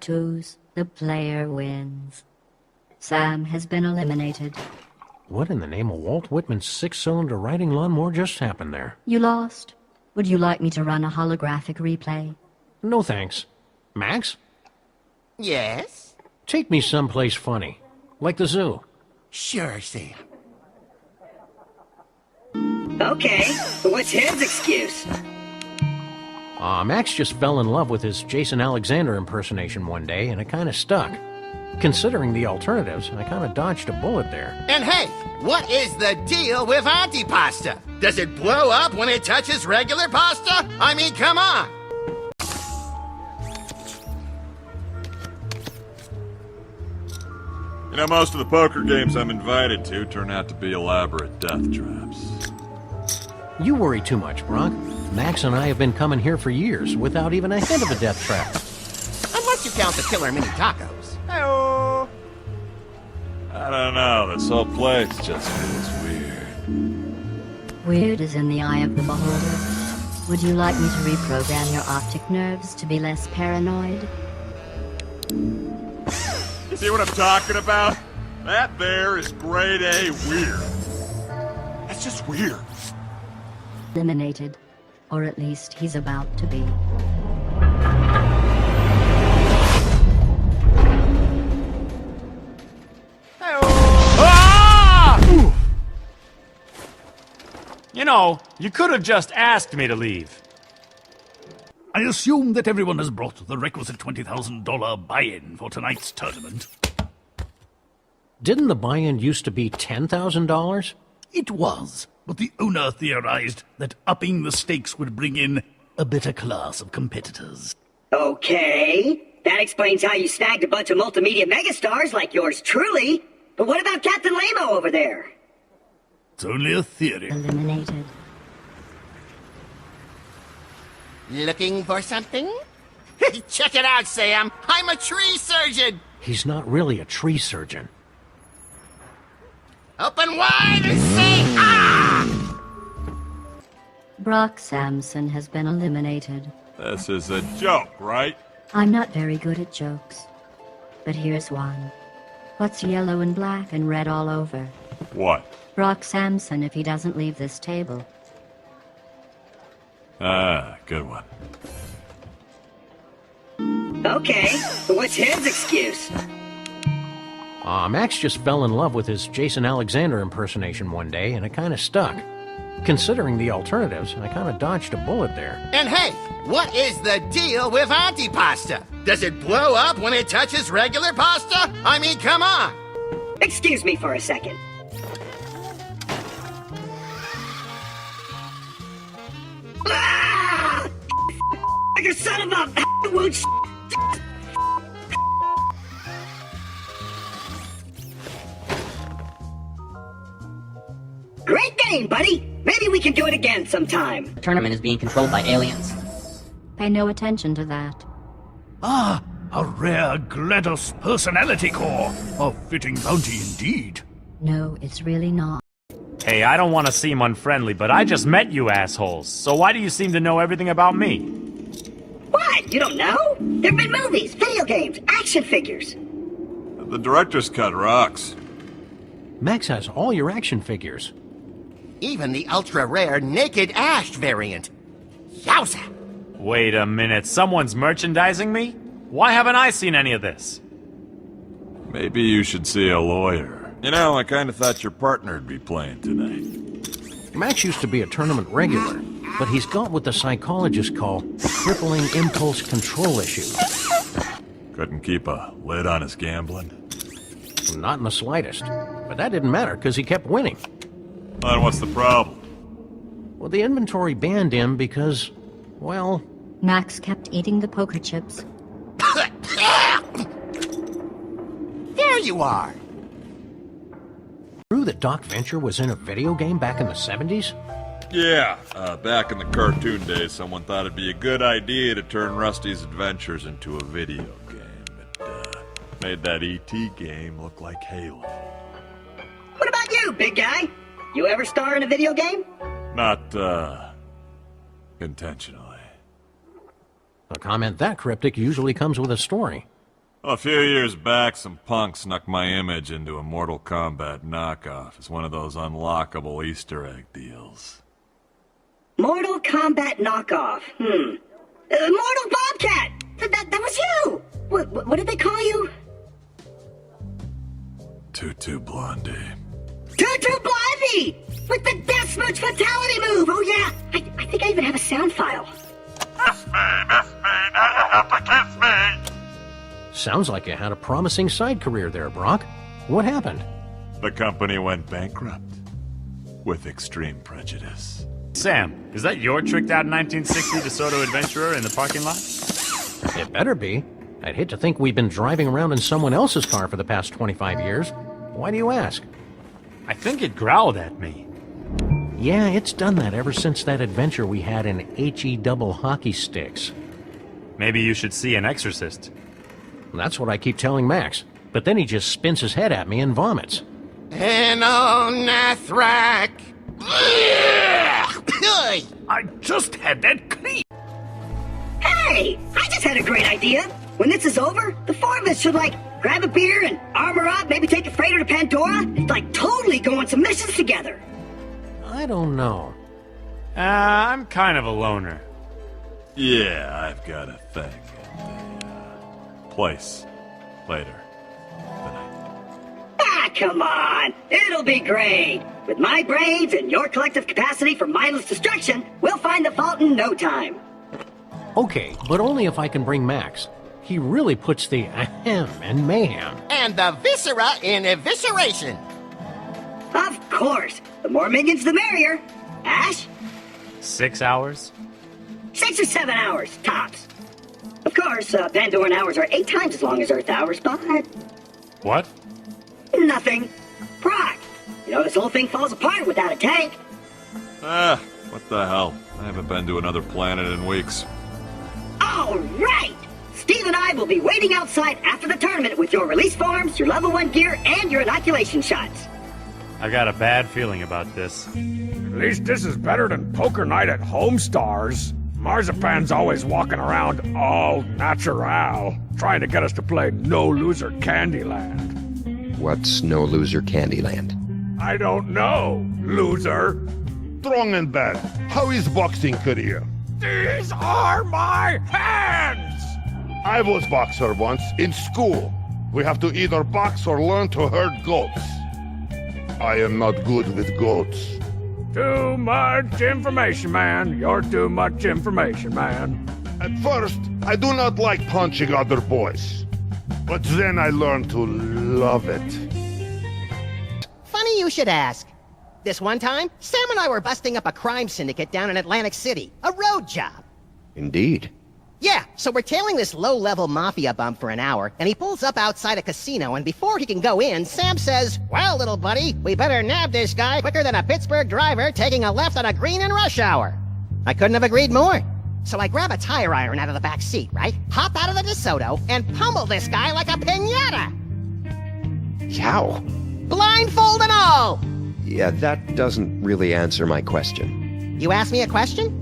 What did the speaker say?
twos, the player wins. Sam has been eliminated. What in the name of Walt Whitman's six-cylinder riding lawnmower just happened there? You lost. Would you like me to run a holographic replay? No thanks. Max? Yes? Take me someplace funny. Like the zoo. Sure, Sam. Okay, what's his excuse? Max just fell in love with his Jason Alexander impersonation one day, and it kind of stuck. Considering the alternatives, I kind of dodged a bullet there. And hey, what is the deal with antipasta? Does it blow up when it touches regular pasta? I mean, come on! You know, most of the poker games I'm invited to turn out to be elaborate death traps. You worry too much, Brock. Max and I have been coming here for years without even a hint of a death trap. Unless you count the killer mini tacos. Hey-oh. I don't know, this whole place just feels weird. Weird is in the eye of the beholder. Would you like me to reprogram your optic nerves to be less paranoid? See what I'm talking about? That there is grade A weird. That's just weird. Eliminated. Or at least he's about to be. Ah! You know, you could have just asked me to leave. I assume that everyone has brought the requisite $20,000 buy-in for tonight's tournament. Didn't the buy-in used to be $10,000? It was, but the owner theorized that upping the stakes would bring in a better class of competitors. Okay, that explains how you snagged a bunch of multimedia megastars like yours truly. But what about Captain Lamo over there? It's only a theory. Eliminated. Looking for something? Check it out, Sam! I'm a tree surgeon! He's not really a tree surgeon. Open wide and say ah! Brock Samson has been eliminated. This is a joke, right? I'm not very good at jokes. But here's one. What's yellow and black and red all over? What? Brock Samson if he doesn't leave this table. Ah, good one. Okay, what's his excuse? Max just fell in love with his Jason Alexander impersonation one day, and it kind of stuck. Considering the alternatives, I kind of dodged a bullet there. And hey, what is the deal with antipasta? Does it blow up when it touches regular pasta? I mean, come on! Excuse me for a second. Ah! You son of a wood. Great game, buddy! Maybe we can do it again sometime. The tournament is being controlled by aliens. Pay no attention to that. Ah, a rare GLaDOS personality core. A fitting bounty indeed. No, it's really not. Hey, I don't want to seem unfriendly, but I just met you assholes, so why do you seem to know everything about me? What? You don't know? There've been movies, video games, action figures. The director's cut rocks. Max has all your action figures. Even the ultra-rare Naked Ash variant. Yowza! Wait a minute, someone's merchandising me? Why haven't I seen any of this? Maybe you should see a lawyer. You know, I kind of thought your partner'd be playing tonight. Max used to be a tournament regular, but he's got what the psychologists call crippling impulse control issues. Couldn't keep a lid on his gambling? Not in the slightest. But that didn't matter, because he kept winning. Then what's the problem? Well, the inventory banned him because, well... Max kept eating the poker chips. There you are! True that Doc Venture was in a video game back in the 70s? Yeah, back in the cartoon days, someone thought it'd be a good idea to turn Rusty's Adventures into a video game. It made that E.T. game look like Halo. What about you, big guy? You ever star in a video game? Not, intentionally. A comment that cryptic usually comes with a story. A few years back, some punk snuck my image into a Mortal Kombat knockoff as one of those unlockable Easter egg deals. Mortal Kombat knockoff. Mortal Bobcat! That was you! What did they call you? Tutu Blondie. Tutu Blondie! With the Death Smooch Fatality move! Oh yeah! I think I even have a sound file. Sounds like you had a promising side career there, Brock. What happened? The company went bankrupt. With extreme prejudice. Sam, is that your tricked out 1960 DeSoto Adventurer in the parking lot? It better be. I'd hate to think we've been driving around in someone else's car for the past 25 years. Why do you ask? I think it growled at me. Yeah, it's done that ever since that adventure we had in HE double hockey sticks. Maybe you should see an exorcist. That's what I keep telling Max. But then he just spins his head at me and vomits. Enonathrak! I just had that clean. Hey! I just had a great idea! When this is over, the four of us should, grab a beer and armor up, maybe take a freighter to Pandora, and, totally go on some missions together! I don't know. I'm kind of a loner. Yeah, I've got a thing. Place. Later. Tonight. Ah, come on! It'll be great! With my brains and your collective capacity for mindless destruction, we'll find the fault in no time. Okay, but only if I can bring Max. He really puts the ahem in mayhem. And the viscera in evisceration. Of course! The more minions, the merrier! Ash? 6 hours? 6 or 7 hours, tops. Of course, Pandoran hours are 8 times as long as Earth hours, but... What? Nothing. Brock, this whole thing falls apart without a tank. What the hell? I haven't been to another planet in weeks. All right! Steve and I will be waiting outside after the tournament with your release forms, your level 1 gear, and your inoculation shots. I got a bad feeling about this. At least this is better than poker night at Homestars. Marzipan's always walking around all natural, trying to get us to play No Loser Candyland. What's No Loser Candyland? I don't know, loser. Strong and bad. How is boxing career? These are my hands! I was boxer once, in school. We have to either box or learn to herd goats. I am not good with goats. Too much information, man. You're too much information, man. At first, I do not like punching other boys. But then I learned to love it. Funny you should ask. This one time, Sam and I were busting up a crime syndicate down in Atlantic City. A road job. Indeed. Yeah, so we're tailing this low-level mafia bump for an hour, and he pulls up outside a casino, and before he can go in, Sam says, "Well, little buddy, we better nab this guy quicker than a Pittsburgh driver taking a left on a green in rush hour." I couldn't have agreed more. So I grab a tire iron out of the back seat, right? Hop out of the DeSoto, and pummel this guy like a piñata! How? Blindfold and all! Yeah, that doesn't really answer my question. You asked me a question?